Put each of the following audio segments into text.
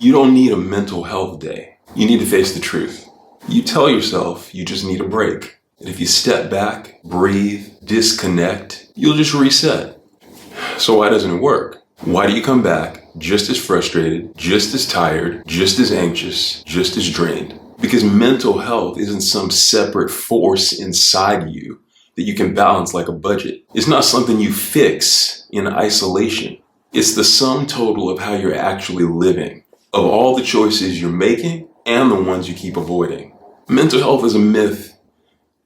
You don't need a mental health day. You need to face the truth. You tell yourself you just need a break. And if you step back, breathe, disconnect, you'll just reset. So why doesn't it work? Why do you come back just as frustrated, just as tired, just as anxious, just as drained? Because mental health isn't some separate force inside you that you can balance like a budget. It's not something you fix in isolation. It's the sum total of how you're actually living, of all the choices you're making and the ones you keep avoiding. Mental health is a myth.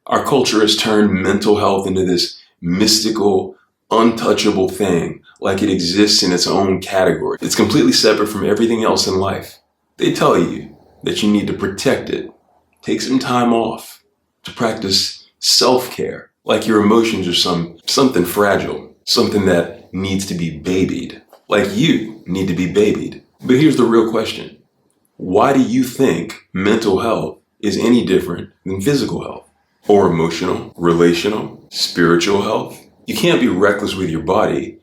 Our culture has turned mental health into this mystical, untouchable thing, like it exists in its own category. It's completely separate from everything else in life. They tell you that you need to protect it. Take some time off to practice self-care, like your emotions are something fragile, something that needs to be babied, like you need to be babied. But here's the real question. Why do you think mental health is any different than physical health or emotional, relational, spiritual health? You can't be reckless with your body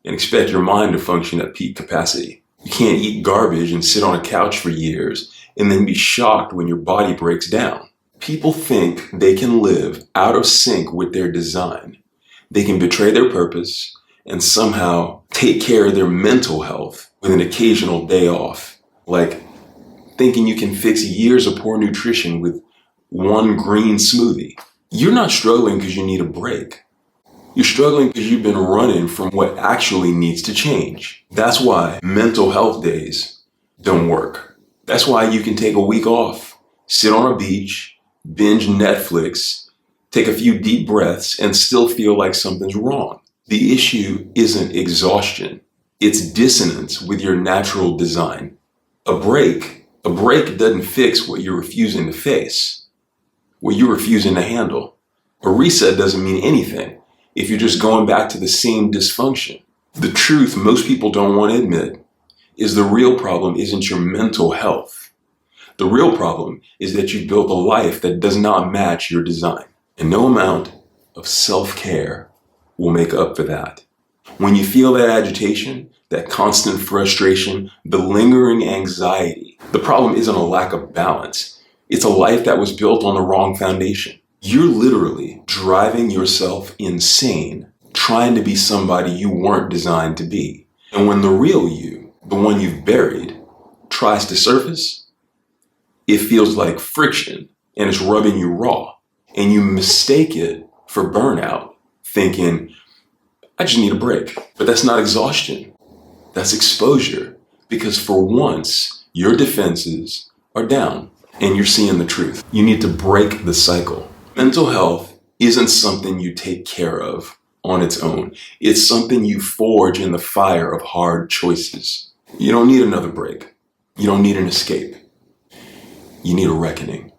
and expect your mind to function at peak capacity. You can't eat garbage and sit on a couch for years and then be shocked when your body breaks down. People think they can live out of sync with their design. They can betray their purpose and somehow take care of their mental health with an occasional day off. Like thinking you can fix years of poor nutrition with one green smoothie. You're not struggling because you need a break. You're struggling because you've been running from what actually needs to change. That's why mental health days don't work. That's why you can take a week off, sit on a beach, binge Netflix, take a few deep breaths, and still feel like something's wrong. The issue isn't exhaustion. It's dissonance with your natural design. A break doesn't fix what you're refusing to face, what you're refusing to handle. A reset doesn't mean anything if you're just going back to the same dysfunction. The truth most people don't want to admit is the real problem isn't your mental health. The real problem is that you built a life that does not match your design. And no amount of self-care will make up for that. When you feel that agitation, that constant frustration, the lingering anxiety, the problem isn't a lack of balance. It's a life that was built on the wrong foundation. You're literally driving yourself insane, trying to be somebody you weren't designed to be. And when the real you, the one you've buried, tries to surface, it feels like friction and it's rubbing you raw. And you mistake it for burnout, thinking, I just need a break. But that's not exhaustion. That's exposure. Because for once, your defenses are down and you're seeing the truth. You need to break the cycle. Mental health isn't something you take care of on its own. It's something you forge in the fire of hard choices. You don't need another break. You don't need an escape. You need a reckoning.